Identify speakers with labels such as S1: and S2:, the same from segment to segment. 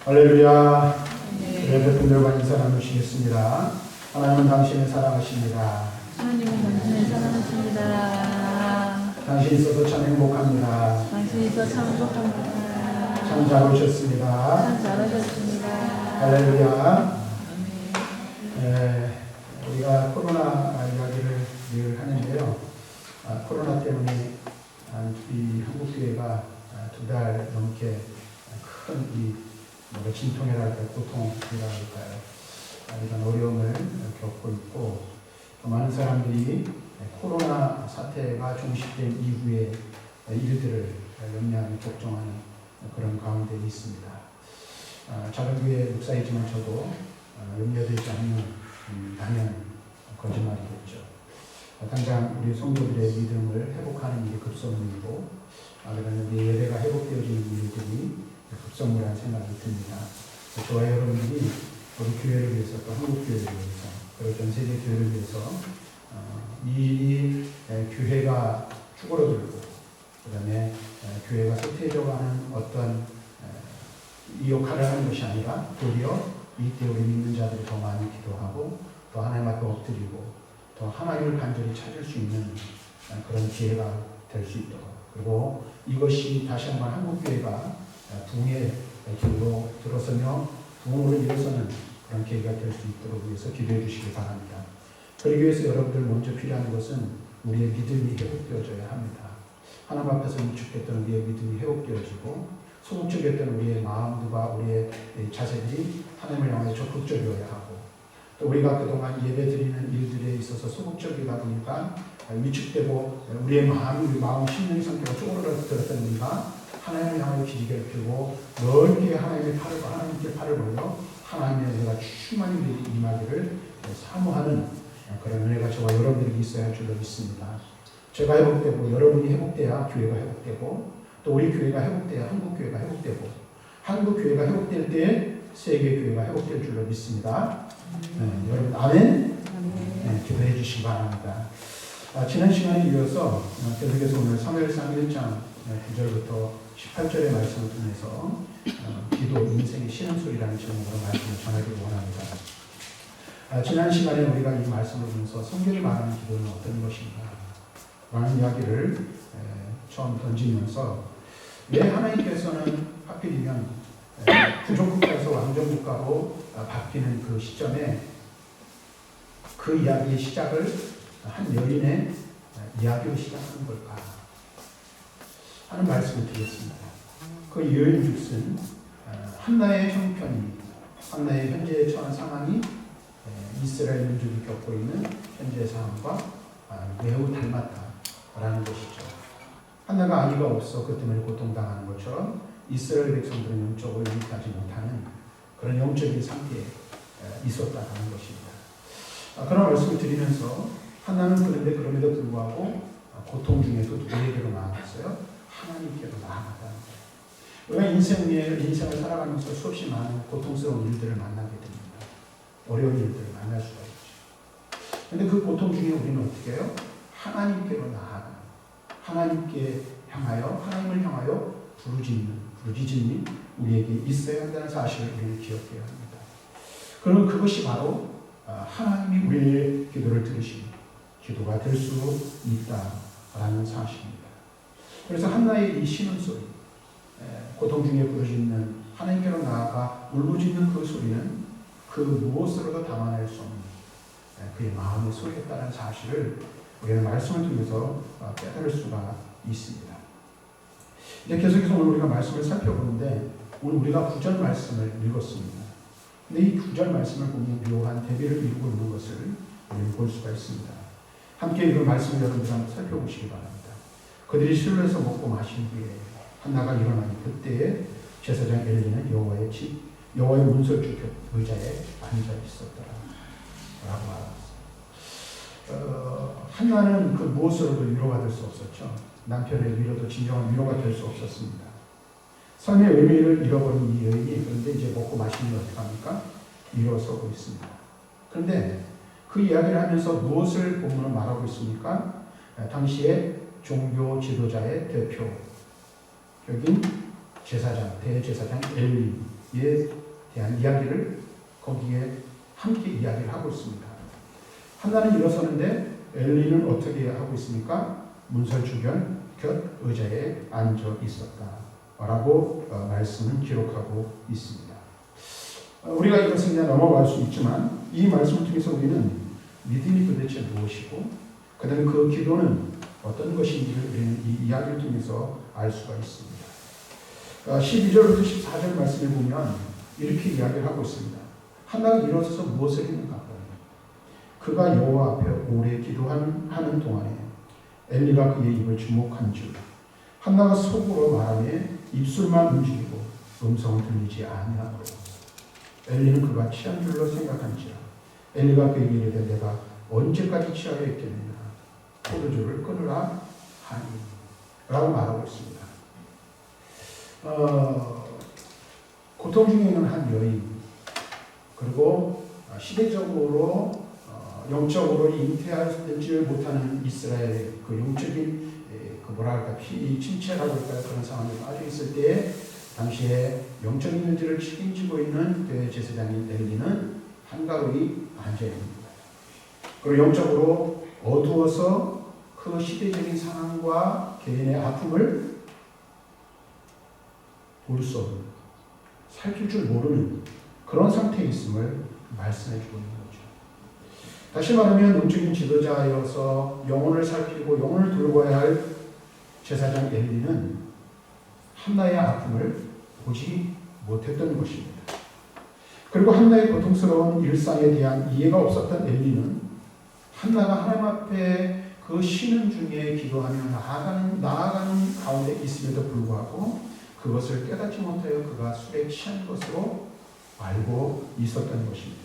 S1: 할렐루야. 예배분들과 인사 나누시겠습니다. 하나님은 당신을 사랑하십니다.
S2: 하나님은 당신을 사랑하십니다.
S1: 당신 있어서 참 행복합니다.
S2: 당신이 있어 참 행복합니다.
S1: 참 잘 오셨습니다.
S2: 참 잘하셨습니다.
S1: 할렐루야. 우리가 코로나 이야기를 늘 하는데요. 코로나 때문에 이 한국교회가 2달 넘게 큰 진통이라 할까요, 고통이라 할까요, 이런 어려움을 겪고 있고, 또 많은 사람들이 코로나 사태가 종식된 이후의 일들을 염려하며 걱정하는 그런 가운데 있습니다. 작은 교회 목사이지만 저도 염려되지 않는 거짓말이겠죠. 당장 우리 성도들의 믿음을 회복하는 일이 급선무이고, 그러면 예배가 회복되어지는 일들이 급선무라는 생각이 듭니다. 저와 여러분들이 우리 교회를 위해서, 또 한국교회를 위해서, 그리고 전 세계 교회를 위해서 이 일이 교회가 쭈그러들고, 그 다음에 교회가 쇠퇴해져가는 어떤 이 역할을 하는 것이 아니라 도리어 이때 우리 믿는 자들이 더 많이 기도하고, 또 하나님 앞에 엎드리고, 더 하나님을 간절히 찾을 수 있는 그런 기회가 될 수 있도록, 그리고 이것이 다시 한번 한국교회가 부흥의 길로 들어서며 부흥을 일어서는 그런 계기가 될 수 있도록 위해서 기도해 주시기 바랍니다. 그러기 위해서 여러분들 먼저 필요한 것은 우리의 믿음이 회복되어져야 합니다. 하나님 앞에서 위축됐던 우리의 믿음이 회복되어지고, 소극적이었던 우리의 마음과 우리의 자세들이 하나님을 향해 적극적이어야 하고, 또 우리가 그동안 예배드리는 일들에 있어서 소극적이다 보니까 위축되고 우리의 마음 심령 상태가 쪼그라들었던 우리가 하나님을 향해 기지개를 펴고 넓게 하나님께 팔을 벌려 하나님의 은혜가 충만히 임하기를 사모하는 그런 은혜가 저와 여러분들에게 있어야 할 줄로 믿습니다. 제가 회복되고 여러분이 회복돼야 교회가 회복되고, 또 우리 교회가 회복돼야 한국교회가 회복되고, 한국교회가 회복될 때에 세계교회가 회복될 줄로 믿습니다. 여러분 아멘? 기도해 주시기 바랍니다. 지난 시간에 이어서 계속해서 오늘 사무엘상 1장 9절부터 18절의 말씀을 통해서 기도 인생의 신음소리라는 제목으로 말씀을 전하기를 원합니다. 지난 시간에 우리가 이 말씀을 보면서 성경이 말하는 기도는 어떤 것인가 라는 이야기를 처음 던지면서, 왜 하나님께서는 하필이면 부족국가에서 왕정국가로 바뀌는 그 시점에 그 이야기의 시작을 한 여인의 이야기로 시작하는 걸까 하는 말씀을 드렸습니다. 그 여인 즉슨 한나의 형편이, 한나의 현재 처한 상황이 이스라엘 민족이 겪고 있는 현재 상황과 매우 닮았다라는 것이죠. 한나가 아이가 없어 그 때문에 고통당하는 것처럼 이스라엘 백성들은 영적으로 유익하지 못하는 그런 영적인 상태에 있었다는 것입니다. 그런 말씀을 드리면서 한나는 그럼에도 불구하고 고통 중에도 누구에게로 나아갔어요? 하나님께로 나아갔다는 거예요. 우리가 인생을 살아가면서 수없이 많은 고통스러운 일들을 만나게 됩니다. 어려운 일들을 만날 수가 있죠. 그런데 그 고통 중에 우리는 어떻게 해요? 하나님께로 나아가, 하나님께 향하여, 하나님을 향하여 부르짖음이 우리에게 있어야 한다는 사실을 우리는 기억해야 합니다. 그럼 그것이 바로 하나님이 우리의 기도를 들으시는 기도가 될 수 있다라는 사실입니다. 그래서 한나의 이 신음소리, 고통 중에 부르짖는, 하나님께로 나아가 울부짖는 그 소리는 그 무엇으로도 담아낼 수 없는 그의 마음의 소리였다는 사실을 우리는 말씀을 통해서 깨달을 수가 있습니다. 이제 계속해서 오늘 우리가 말씀을 살펴보는데, 오늘 우리가 9절 말씀을 읽었습니다. 근데 이 9절 말씀을 보면 묘한 대비를 이루고 있는 것을 우리는 볼 수가 있습니다. 함께 읽은 말씀을 여러분들 한번 살펴보시기 바랍니다. 그들이 실로에서 먹고 마신 후에 한나가 일어나니 그때에 제사장 엘리는 여호와의 문설주 의자에 앉아 있었더라 라고 말합니다. 한나는 그 무엇으로도 위로가 될 수 없었죠. 남편의 위로도 진정한 위로가 될 수 없었습니다. 삶의 의미를 잃어버린 이 여인이 그런데 이제 먹고 마시는 게 어떡합니까? 일어서고 있습니다. 그런데 그 이야기를 하면서 무엇을 본문은 말하고 당시에 종교 지도자의 대표격인 대제사장 엘리에 대한 이야기를 거기에 함께 이야기를 하고 있습니다. 한나는 일어서는데 엘리는 어떻게 하고 있습니까? 문설 주변 곁 의자에 앉아 있었다 라고 말씀을 기록하고 있습니다. 우리가 이것을 그냥 넘어갈 수 있지만 이 말씀을 통해서 우리는 믿음이 도대체 무엇이고 그 다음에 그 기도는 어떤 것인지를 우리는 이 이야기를 통해서 알 수가 있습니다. 12절부터 14절 말씀을 보면 이렇게 이야기를 하고 있습니다. 한나가 일어서서 무엇을 했는가? 그가 여호와 앞에 오래 기도하는 동안에 엘리가 그의 입을 주목한 줄 한나가 속으로 말하며 입술만 움직이고 음성은 들리지 아니하므로 엘리는 그가 취한 줄로 생각한지라 엘리가 그에게 이르되 내가 언제까지 취하여 있겠느냐 포도주를 끊으라 하니 라고 말하고 있습니다. 고통 중에 있는 한 여인 그리고 시대적으로 영적으로 잉태하지 못하는 이스라엘의 그 영적인 침체라고 할까요? 그런 상황에 빠져 있을 때 당시에 영적인 문제를 책임지고 있는 대제사장인 엘리는 한가로이 앉아 있습니다. 그리고 영적으로 어두워서 그 시대적인 상황과 개인의 아픔을 볼 수 없는, 살필 줄 모르는 그런 상태에 있음을 말씀해 주고 있는 거죠. 다시 말하면 영적인 지도자여서 영혼을 살피고 영혼을 돌봐야 할 제사장 엘리는 한나의 아픔을 보지 못했던 것입니다. 그리고 한나의 고통스러운 일상에 대한 이해가 없었던 엘리는 한나가 하나님 앞에 그 쉬는 중에 기도하며 나아가는 가운데 있음에도 불구하고 그것을 깨닫지 못하여 그가 술에 취한 것으로 알고 있었던 것입니다.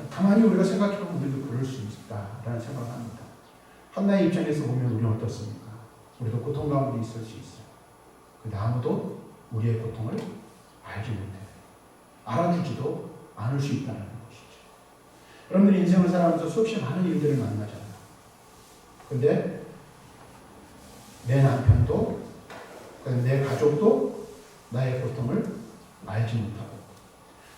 S1: 가만히 우리가 생각해보면 우리도 그럴 수 있다라는 생각을 합니다. 한나의 입장에서 보면 우리는 어떻습니까? 우리도 고통 가운데 있을 수 있어요. 근데 아무도 우리의 고통을 알지 못해요. 알아주지도 않을 수 있다는 것이죠. 여러분들이 인생을 살아가면서 수없이 많은 일들을 만나잖아요. 근데 내 남편도 내 가족도 나의 고통을 알지 못하고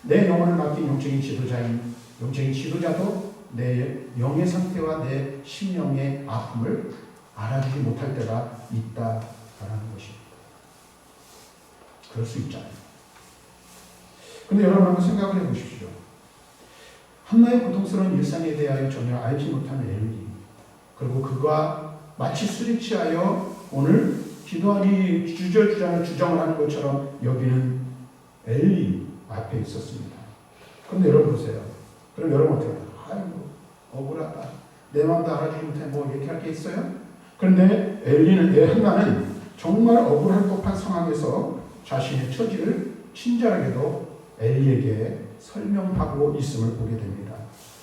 S1: 내 영혼을 맡긴 영적인 지도자도 내 영의 상태와 내 심령의 아픔을 알아주지 못할 때가 있다라는 것입니다. 그럴 수 있잖아요. 근데 여러분 한번 생각을 해보십시오. 한나의 고통스러운 일상에 대하여 전혀 알지 못하는 엘리, 그리고 그가 마치 술에 취하여 오늘 기도하니 주정을 하는 것처럼 여기는 엘리 앞에 있었습니다. 그런데 여러분 보세요. 그럼 여러분 어떻게 해요? 아이고 억울하다. 내 마음도 알아주지 못해 뭐 얘기할 게 있어요? 그런데 한나는 정말 억울할 법한 상황에서 자신의 처지를 친절하게도 엘리에게 설명하고 있음을 보게 됩니다.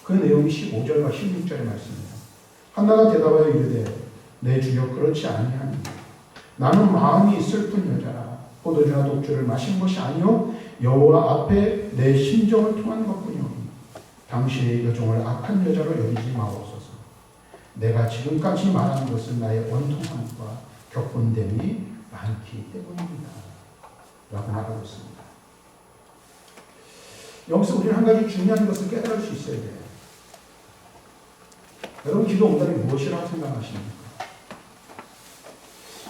S1: 그 내용이 15절과 16절의 말씀입니다. 한나가 대답하여 이르되 내 주여 그렇지 아니하니 나는 마음이 슬픈 여자라 포도주나 독주를 마신 것이 아니요 여호와 앞에 내 심정을 통한 것뿐이오니 당신의 여종을 악한 여자로 여기지 마옵소서. 내가 지금까지 말하는 것은 나의 원통함과 격분됨이 많기 때문입니다. 라고 말하고 있습니다. 여기서 우리는 한 가지 중요한 것을 깨달을 수 있어야 돼요. 여러분 기도 응답이 무엇이라고 생각하십니까?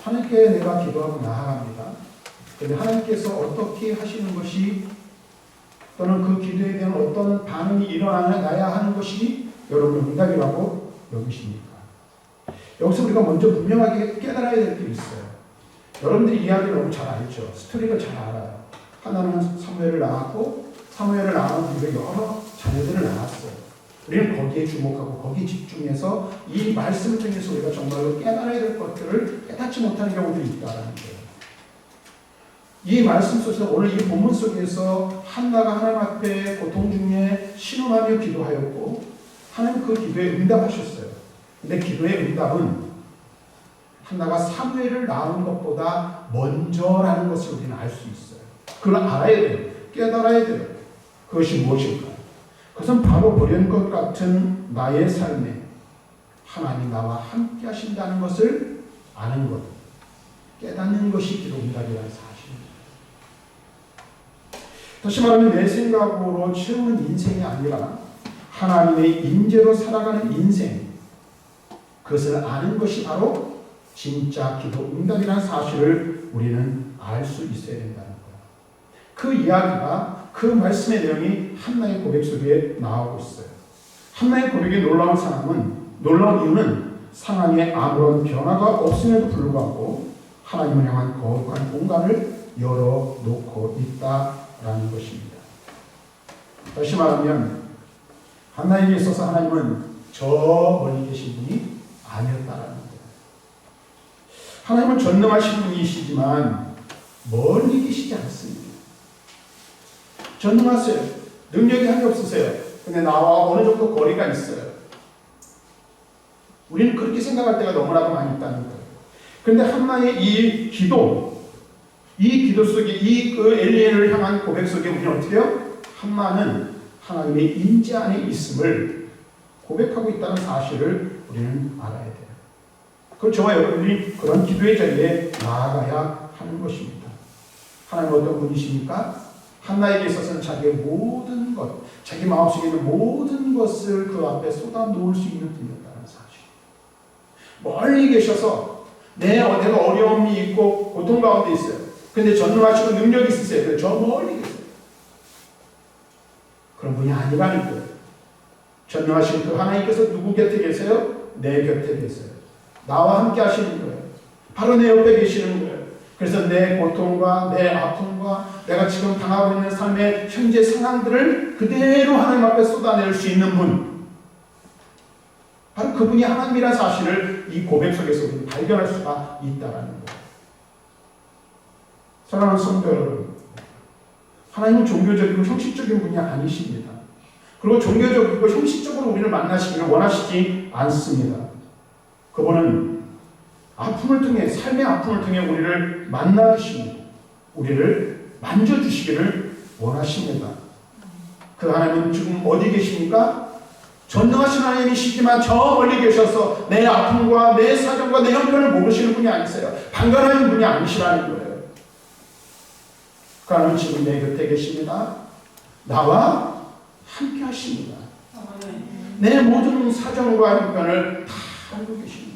S1: 하나님께 내가 기도하고 나아갑니다. 그런데 하나님께서 어떻게 하시는 것이 또는 그 기도에 대한 어떤 반응이 일어나야 하는 것이 여러분의 응답이라고 여기십니까? 여기서 우리가 먼저 분명하게 깨달아야 될 게 있어요. 여러분들이 이야기를 너무 잘 알죠. 스토리를 잘 알아요. 하나는 사무엘을 낳았고 사무엘을 낳은 뒤에 여러 자녀들을 낳았어요. 우리는 거기에 주목하고 거기에 집중해서 이 말씀을 통해서 우리가 정말로 깨달아야 될 것들을 깨닫지 못하는 경우들이 있다는 거예요. 이 말씀 속에서 오늘 이 본문 속에서 한나가 하나님 앞에 고통 중에 신음하며 기도하였고 하나님 그 기도에 응답하셨어요. 근데 기도의 응답은 한나가 사무엘을 낳은 것보다 먼저라는 것을 우리는 알 수 있어요. 그걸 알아야 돼요. 깨달아야 돼요. 그것이 무엇일까? 그것은 바로 보련 것 같은 나의 삶에 하나님 나와 함께 하신다는 것을 아는 것, 깨닫는 것이 기도 응답이라는 사실입니다. 다시 말하면 내 생각으로 채우는 인생이 아니라 하나님의 임재로 살아가는 인생, 그것을 아는 것이 바로 진짜 기도 응답이라는 사실을 우리는 알 수 있어야 된다는 거예요. 그 이야기가, 그 말씀의 내용이 한나의 고백 속에 나오고 있어요. 한나의 고백의 놀라운 이유는 상황에 아무런 변화가 없음에도 불구하고 하나님을 향한 거룩한 공간을 열어놓고 있다라는 것입니다. 다시 말하면 한나에게 있어서 하나님은 저 멀리 계신 분이 아니었다라는 거예요. 하나님은 전능하신 분이시지만 멀리 계시지 않습니다. 전능하세요. 능력이 한이 없으세요. 근데 나와 어느 정도 거리가 있어요. 우리는 그렇게 생각할 때가 너무나도 많이 있다는 거예요. 그런데 한나의 이 기도 속에 그 엘리엘을 향한 고백 속에 우리는 어떻게 해요? 한나는 하나님의 임재 안에 있음을 고백하고 있다는 사실을 우리는 알아야 돼요. 그럼 저와 여러분이 그런 기도의 자리에 나아가야 하는 것입니다. 하나님은 어떤 분이십니까? 한나에게 있어서는 자기의 모든 것, 자기 마음속에 있는 모든 것을 그 앞에 쏟아 놓을 수 있는 분이었다는 사실. 멀리 계셔서 내가 어려움이 있고 고통 가운데 있어요. 근데 전능하시고 능력이 있으세요. 근데 저 멀리 계세요. 그런 분이 아니라는 거예요. 전능하신 그 하나님께서 누구 곁에 계세요? 내 곁에 계세요. 나와 함께 하시는 거예요. 바로 내 옆에 계시는 거예요. 그래서 내 고통과 내 아픔과 내가 지금 당하고 있는 삶의 현재 상황들을 그대로 하나님 앞에 쏟아낼 수 있는 분, 바로 그분이 하나님이라는 사실을 이 고백 속에서 우리는 발견할 수가 있다는 거예요. 사랑하는 성도 여러분, 하나님은 종교적이고 형식적인 분이 아니십니다. 그리고 종교적이고 형식적으로 우리를 만나시기를 원하시지 않습니다. 그분은 아픔을 통해, 삶의 아픔을 통해 우리를 만나주시고 우리를 만져주시기를 원하십니다. 그 하나님은 지금 어디 계십니까? 전능하신 하나님이시지만 저 멀리 계셔서 내 아픔과 내 사정과 내 형편을 모르시는 분이 아니세요. 방관하는 분이 아니시라는 거예요. 그 하나님은 지금 내 곁에 계십니다. 나와 함께 하십니다. 내 모든 사정과 형편을 다 알고 계십니다.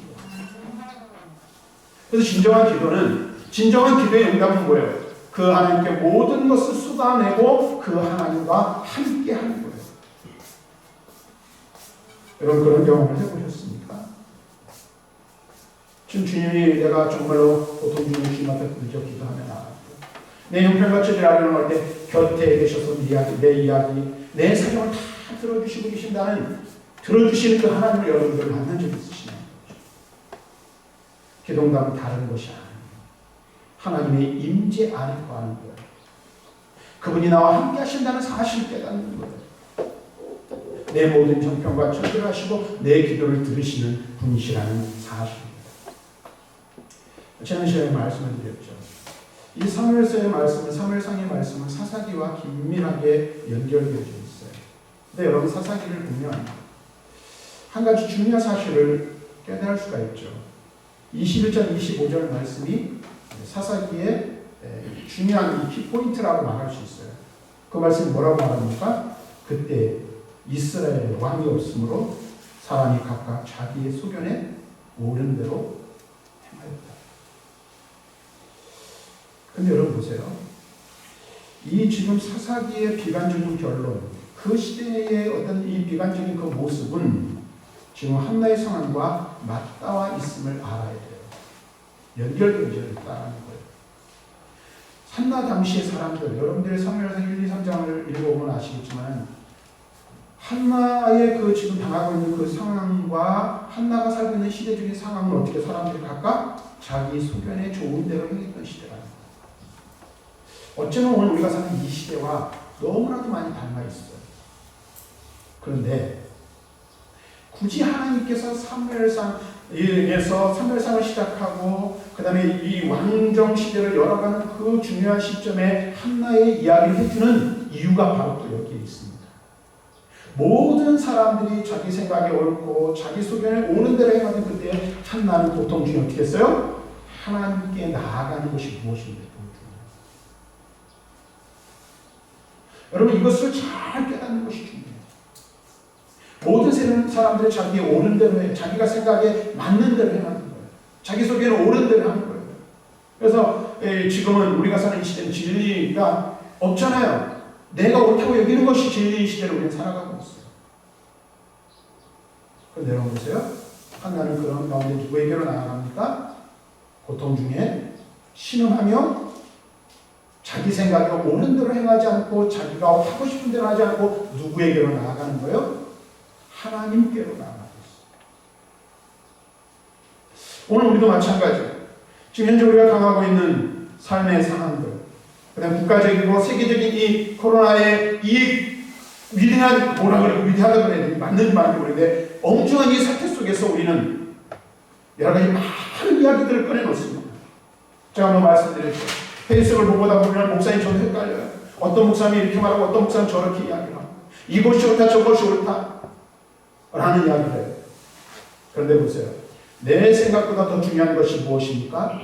S1: 그래서 진정한 기도의 응답은 뭐예요? 그 하나님께 모든 것을 쏟아내고 그 하나님과 함께 하는 거예요. 여러분 그런 경험을 해보셨습니까? 지금 주님이 내가 정말로 고통 중에 주님 앞에 부르짖어 기도하며 나아가고 내 형편과 처지를 할 때 곁에 계셔서 내 이야기, 내 사정을 다 들어주시고 계신다는, 들어주시는 그 하나님을 여러분들 만난 적 있으시나요? 기도응답은 다른 것이 아니에요. 하나님의 임재 안에 거하는 거예요. 그분이 나와 함께 하신다는 사실을 깨닫는 거예요. 내 모든 형편과 처지를 하시고 내 기도를 들으시는 분이시라는 사실입니다. 지난 시간에 말씀을 드렸죠. 이 사무엘서의 말씀은, 사무엘상의 말씀은 사사기와 긴밀하게 연결되어 있어요. 근데 여러분 사사기를 보면 한 가지 중요한 사실을 깨달을 수가 있죠. 21절, 25절 말씀이 사사기의 중요한 이 키포인트라고 말할 수 있어요. 그 말씀이 뭐라고 말합니까? 그때 이스라엘에 왕이 없으므로 사람이 각각 자기의 소견에 옳은 대로 행하였다. 근데 여러분 보세요. 이 지금 사사기의 비관적인 결론, 그 시대의 어떤 이 비관적인 그 모습은 지금 한나의 상황과 맞닿아 있음을 알아야 돼요. 연결되어 있다는 거예요. 한나 당시의 사람들, 여러분들의 사무엘상 1, 2, 3장을 읽어보면 아시겠지만 한나의 그 지금 당하고 있는 그 상황과 한나가 살고 있는 시대적인 상황은 어떻게 사람들이 각각 자기 소견에 좋은 대로 행했던 시대라는 거예요. 어쩌면 오늘 우리가 사는 이 시대와 너무나도 많이 닮아 있어요. 그런데 굳이 하나님께서 사무엘상에서 사무엘상을 시작하고 그 다음에 이 왕정 시대를 열어가는 그 중요한 시점에 한나의 이야기를 해주는 이유가 바로 또 여기에 있습니다. 모든 사람들이 자기 생각에 옳고 자기 소견에 오는 대로 행하던 그때 한나는 고통 중에 어떻게 했어요? 하나님께 나아가는 것이 무엇인지 보여줍니다. 여러분 이것을 잘 깨닫는 것이 중요해요. 모든 사람들이 자기 옳은 대로 해, 자기가 생각에 맞는 대로 해야 하는 거예요. 자기 속에는 옳은 대로 하는 거예요. 그래서 지금은 우리가 사는 이 시대는 진리가 없잖아요. 내가 옳다고 여기는 것이 진리의 시대로 우리는 살아가고 있어요. 그런데 여러분 보세요. 한나는 그런 가운데 누구에게로 나아갑니까? 고통 중에 신음하며 자기 생각에 옳은 대로 행하지 않고 자기가 하고 싶은 대로 하지 않고 누구에게로 나아가는 거예요? 하나님께로 나아가고 있어요. 오늘 우리도 마찬가지예요. 지금 현재 우리가 당하고 있는 삶의 상황들, 그다음 국가적이고 세계적인 이 코로나의 이 위대한 위대하다 그래야 되지 맞는지 말인지 모르겠는데 엄중한 이 사태 속에서 우리는 여러 가지 많은 이야기들을 꺼내놓습니다. 제가 한번 말씀드렸죠. 페이스북을 보다 보면 목사님 저도 헷갈려요. 어떤 목사님이 이렇게 말하고 어떤 목사님은 저렇게 이야기를 하고 이것이 옳다 저것이 옳다 라는 이야기를 해요. 그런데 보세요. 내 생각보다 더 중요한 것이 무엇입니까?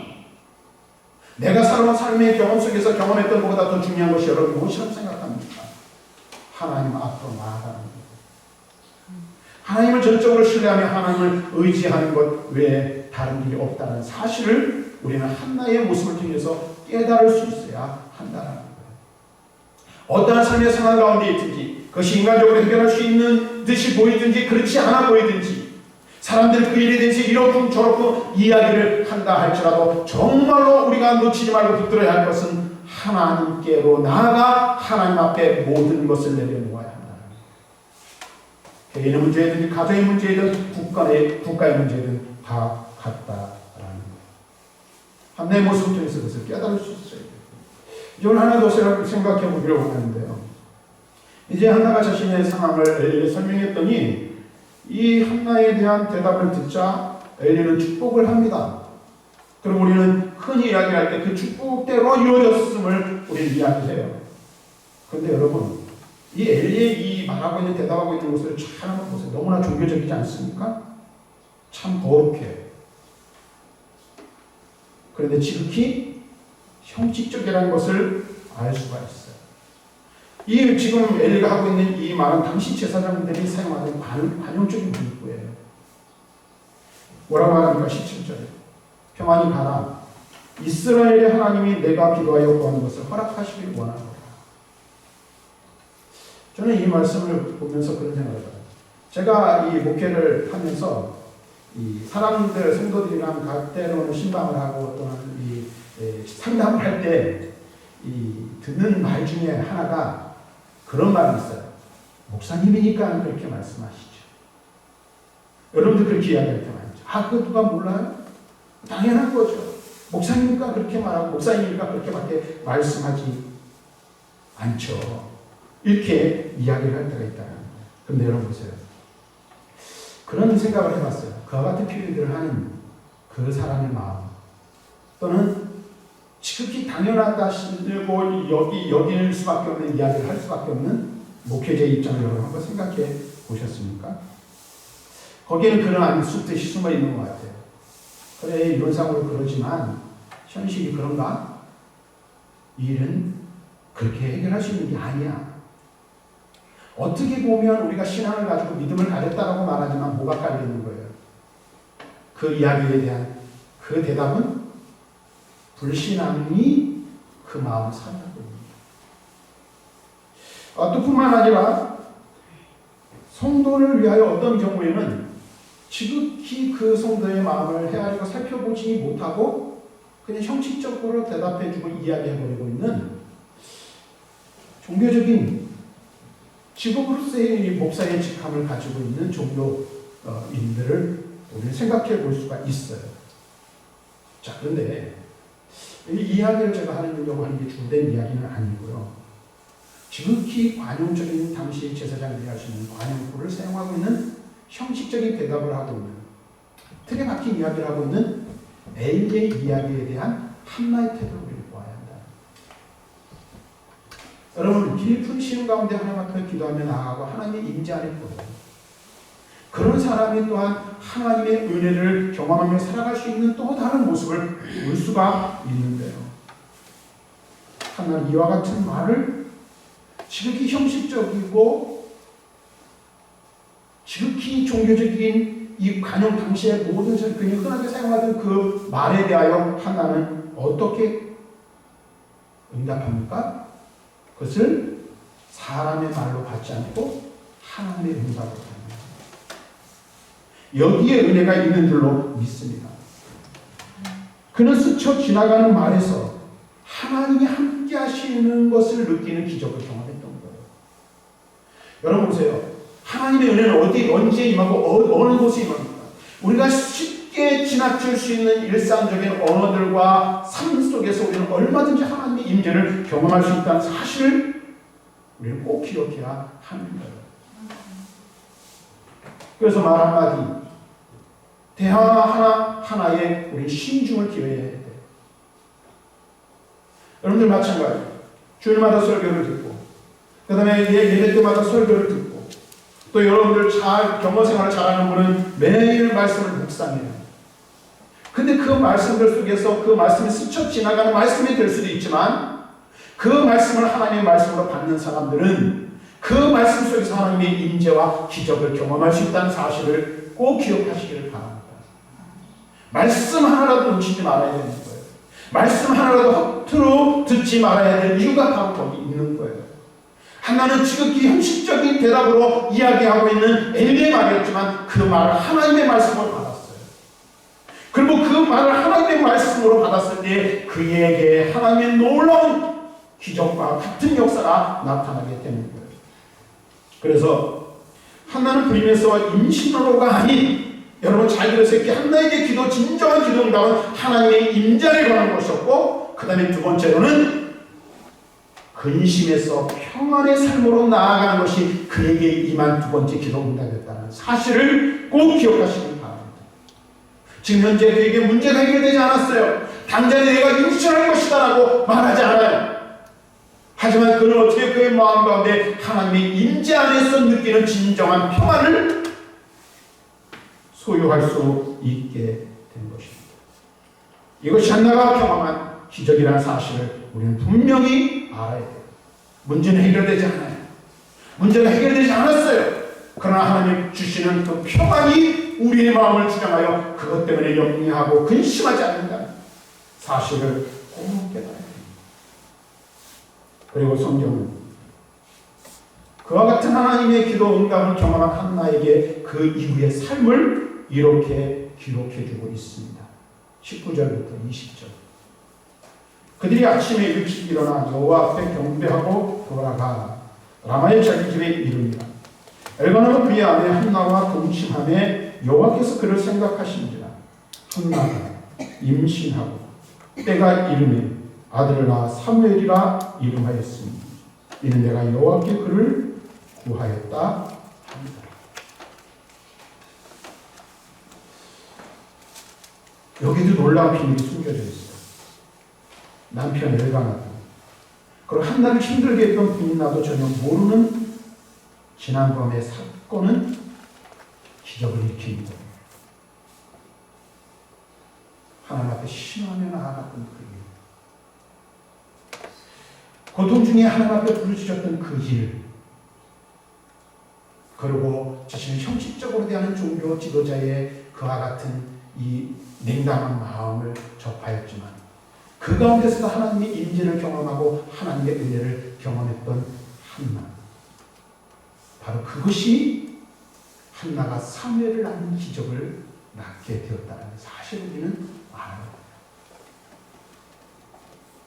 S1: 내가 살아온 삶의 경험 속에서 경험했던 것보다 더 중요한 것이 여러분 무엇이라고 생각합니까? 하나님 앞으로 나아가는 것. 하나님을 전적으로 신뢰하며 하나님을 의지하는 것 외에 다른 일이 없다는 사실을 우리는 한나의 모습을 통해서 깨달을 수 있어야 한다는 거예요. 어떠한 삶의 상황 가운데 있든지 그것이 인간적으로 해결할 수 있는 듯이 보이든지 그렇지 않아 보이든지 사람들 그 일에 대해서 이렇고 저렇고 이야기를 한다 할지라도 정말로 우리가 놓치지 말고 붙들어야 할 것은 하나님께로 나아가 하나님 앞에 모든 것을 내려놓아야 한다. 개인의 문제이든 가정의 문제이든 국가의 문제이든 다 같다라는 거예요. 한나의 모습을 통해서 그것을 깨달을 수 있어야 돼요. 이걸 하나 더 생각해 보기로 하는데요. 이제 한나가 자신의 상황을 엘리에게 설명했더니 이 한나에 대한 대답을 듣자 엘리는 축복을 합니다. 그리고 우리는 흔히 이야기할 때 그 축복대로 이루어졌음을 우리는 이야기해요. 그런데 여러분 이 엘리의 이 말하고 있는 대답하고 있는 것을 잘 한번 보세요. 너무나 종교적이지 않습니까? 참 거룩해요. 그런데 지극히 형식적이라는 것을 알 수가 있어요. 이 지금 엘리가 하고 있는 이 말은 당시 제사장들이 사용하는 관용적인 문구예요. 뭐라고 말합니까? 17절에 평안히 가라. 이스라엘의 하나님이 내가 기도하여 구하는 것을 허락하시길 원하노라. 저는 이 말씀을 보면서 그런 생각을 해요. 제가 이 목회를 하면서 이 사람들, 성도들이랑 때로는 신방을 하고 또는 이 상담을 할 때 이 듣는 말 중에 하나가 그런 말이 있어요. 목사님이니까 그렇게 말씀하시죠. 여러분들 그렇게 이야기할 때 많죠. 아, 그거 누가 몰라요? 당연한 거죠. 목사님이니까 그렇게 말하고 목사님이니까 그렇게밖에 말씀하지 않죠. 이렇게 이야기를 할 때가 있다는 거예요. 그런데 여러분 보세요. 그런 생각을 해봤어요. 그와 같은 표현들을 하는 그 사람의 마음 또는 지극히 당연하다 싶고 여길 수밖에 없는 이야기를 할 수밖에 없는 목회자의 입장을 여러분 한번 생각해 보셨습니까? 거기에는 그런 숲듯이 숨어 있는 것 같아요. 그래 이론상으로 그러지만 현실이 그런가? 이 일은 그렇게 해결할 수 있는 게 아니야. 어떻게 보면 우리가 신앙을 가지고 믿음을 가졌다라고 말하지만 뭐가 깔리는 거예요? 그 이야기에 대한 그 대답은 불신앙이 그 마음을 사로잡고 있습니다. 또 뿐만 아니라 성도를 위하여 어떤 경우에는 지극히 그 성도의 마음을 헤아리고 살펴보지 못하고 그냥 형식적으로 대답해주고 이야기해버리고 있는 종교적인 직업으로서의 목사의 직함을 가지고 있는 종교인들을 우리는 생각해 볼 수가 있어요. 자, 그런데 이 이야기를 제가 하려고 하는 게 주된 이야기는 아니고요. 지극히 관용적인 당시 제사장들이 할 수 있는 관용구를 사용하고 있는 형식적인 대답을 하고 있는 틀에 박힌 이야기를 하고 있는 엘리의 이야기에 대한 한나의 태도를 우리는 보아야 한다. 여러분 깊은 시름 가운데 하나님 앞에 기도하며 나아가고 하나님의 임재 안에 보여요. 그런 사람이 또한 하나님의 은혜를 경험하며 살아갈 수 있는 또 다른 모습을 볼 수가 있는데요. 하나는 이와 같은 말을 지극히 형식적이고 지극히 종교적인 이 관용 당시의 모든 그냥 흔하게 사용하던 그 말에 대하여 하나는 어떻게 응답합니까? 그것을 사람의 말로 받지 않고 하나님의 응답으로 합니다. 여기에 은혜가 있는 줄로 믿습니다. 그는 스쳐 지나가는 말에서 하나님이 함께 하시는 것을 느끼는 기적을 경험했던 거예요. 여러분 보세요. 하나님의 은혜는 언제 임하고 어느 곳에 임합니까? 우리가 쉽게 지나칠 수 있는 일상적인 언어들과 삶 속에서 우리는 얼마든지 하나님의 임재를 경험할 수 있다는 사실을 우리는 꼭 기억해야 하는 거예요. 그래서 말 한마디, 대화 하나에 우리 신중을 기해야 돼요. 여러분들 마찬가지예요. 주일마다 설교를 듣고, 그 다음에 예배 때마다 설교를 듣고, 또 여러분들 경건 생활을 잘하는 분은 매일 말씀을 묵상해요. 근데 그 말씀들 속에서 그 말씀이 스쳐 지나가는 말씀이 될 수도 있지만, 그 말씀을 하나님의 말씀으로 받는 사람들은 그 말씀 속에서 하나님의 임재와 기적을 경험할 수 있다는 사실을 꼭 기억하시기를 바랍니다. 말씀 하나라도 놓치지 말아야 되는 거예요. 말씀 하나라도 허투루 듣지 말아야 될 이유가 바로 거기 있는 거예요. 하나는 지극히 형식적인 대답으로 이야기하고 있는 엘리의 말이었지만 그 말을 하나님의 말씀으로 받았어요. 그리고 그 말을 하나님의 말씀으로 받았을 때 그에게 하나님의 놀라운 기적과 같은 역사가 나타나게 되는 거예요. 그래서 한나는 불임에서 임신으로가 아닌, 여러분 잘 들으세요. 한나에게 기도, 진정한 기도 응답은 하나님의 임재를 권한 것이었고, 그 다음에 두 번째로는 근심에서 평안의 삶으로 나아가는 것이 그에게 임한 두 번째 기도 응답이었다는 사실을 꼭 기억하시기 바랍니다. 지금 현재 그에게 문제가 해결되지 않았어요. 당장에 내가 임신할 것이다 라고 말하지 않아요. 하지만 그는 어떻게 그의 마음 가운데 하나님의 임재 안에서 느끼는 진정한 평안을 소유할 수 있게 된 것입니다. 이것이 한나가 경험한 기적이라는 사실을 우리는 분명히 알아야 돼요. 문제는 해결되지 않아요. 문제가 해결되지 않았어요. 그러나 하나님 주시는 그 평안이 우리의 마음을 주장하여 그것 때문에 염려하고 근심하지 않는다는 사실을 꼭 깨달아야 됩니다. 그리고 성경은 그와 같은 하나님의 기도 응답을 경험한 한나에게 그 이후의 삶을 이렇게 기록해주고 있습니다. 19절부터 20절. 그들이 아침에 일찍 일어나 여호와 앞에 경배하고 돌아가 라마의 자기 집에 이르니라. 엘가나가 그의 아내 한나와 동침하매 여호와께서 그를 생각하신지라. 한나가 임신하고 때가 이르매 아들을 낳아 사무엘이라 이름하였으니 이는 내가 여호와께 그를 구하였다 합니다. 여기도 놀라운 비밀이 숨겨져 있어요. 남편 엘가나도 그리고 한나를 힘들게 했던 분나도 전혀 모르는 지난밤의 사건은 기적을 일으킵니다. 하나님 앞에 신하며 나아갔던 그 일, 고통 중에 하나님 앞에 부르짖었던 그 일, 그리고 자신을 형식적으로 대하는 종교 지도자의 그와 같은 이 냉담한 마음을 접하였지만 그 가운데서도 하나님의 임재를 경험하고 하나님의 은혜를 경험했던 한나, 바로 그것이 한나가 사무엘을 낳는 기적을 낳게 되었다는 사실을 우리는 알아요.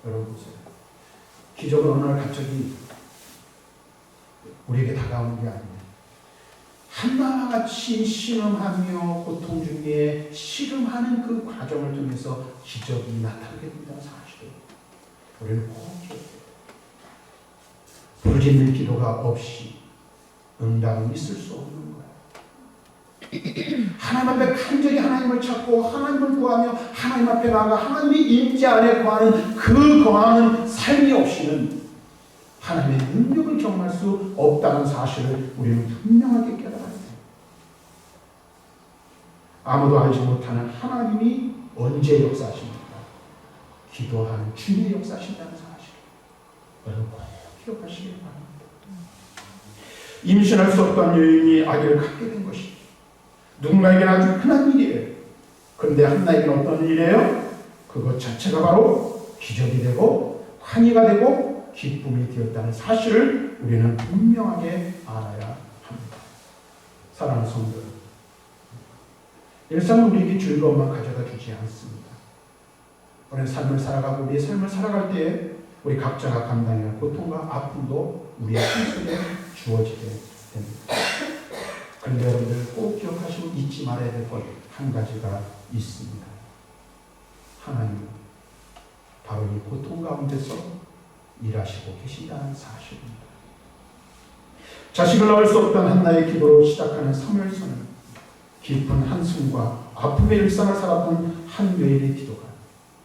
S1: 여러분 보세요. 기적은 어느 날 갑자기 우리에게 다가오는 게 아닙니다. 한나와 같이 신음하며 고통 중에 씨름하는 그 과정을 통해서 기적이 나타나게 된다는 사실을 우리는 꼭 기억해야 돼요. 부르짖는 기도가 없이 응답은 있을 수 없는 거예요. 하나님 앞에 간절히 하나님을 찾고 하나님을 구하며 하나님 앞에 나아가 하나님의 임재 안에 거하는 그 거하는 삶이 없이는 하나님의 능력을 경험할 수 없다는 사실을 우리는 분명하게 깨달아야 돼요. 아무도 알지 못하는 하나님이 언제 역사하십니까? 기도하는 주님의 역사하신다는 사실. 여러분 꼭 기억하시길 바랍니다. 임신할 수 없던 여인이 아기를 갖게 된 것이 누군가에게는 아주 흔한 일이에요. 그런데 한나에게는 어떤 일이에요? 그것 자체가 바로 기적이 되고 환희가 되고 기쁨이 되었다는 사실을 우리는 분명하게 알아야 합니다. 사랑하는 성도, 일상은 우리에게 즐거움만 가져다 주지 않습니다. 우리는 삶을 살아가고 우리의 삶을 살아갈 때에 우리 각자가 감당해야 할 고통과 아픔도 우리의 삶속에 주어지게 됩니다. 그런데 여러분들 꼭 기억하시고 잊지 말아야 될 것 한 가지가 있습니다. 하나님 바로 이 고통 가운데서 일하시고 계신다는 사실입니다. 자식을 낳을 수 없던 한나의 기도로 시작하는 사무엘서는 깊은 한숨과 아픔의 일상을 살았던 한 여인의 기도가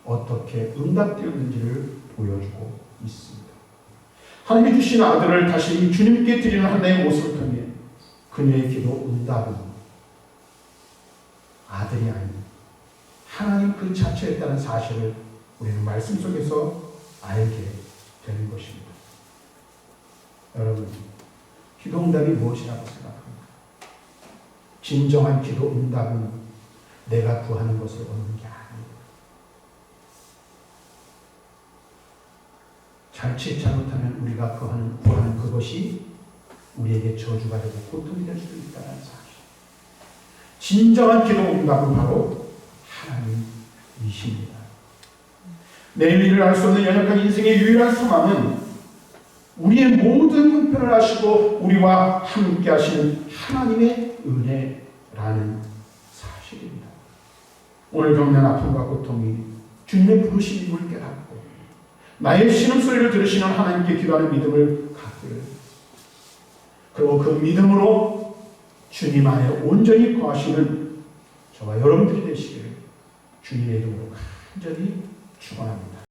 S1: 어떻게 응답되었는지를 보여주고 있습니다. 하나님이 주신 아들을 다시 주님께 드리는 한나의 모습을 통해 그녀의 기도 응답은 아들이 아닌 하나님 그 자체였다는 사실을 우리는 말씀 속에서 알게 되는 것입니다. 여러분, 기도 응답이 무엇이라고 생각합니까? 진정한 기도 응답은 내가 구하는 것을 얻는 게 아닙니다. 잘치 잘못하면 우리가 구하는 그것이 우리에게 저주가 되고 고통이 될 수도 있다는 사실. 진정한 기도 응답은 바로 하나님이십니다. 내일 일을 알 수 없는 연약한 인생의 유일한 소망은 우리의 모든 형편을 아시고 우리와 함께 하시는 하나님의 은혜라는 사실입니다. 오늘 겪는 아픔과 고통이 주님의 부르심임을 깨닫고 나의 신음소리를 들으시는 하나님께 기도하는 믿음을 갖기를, 그리고 그 믿음으로 주님 안에 온전히 거하시는 저와 여러분들이 되시기를 주님의 이름으로 간절히 축원합니다.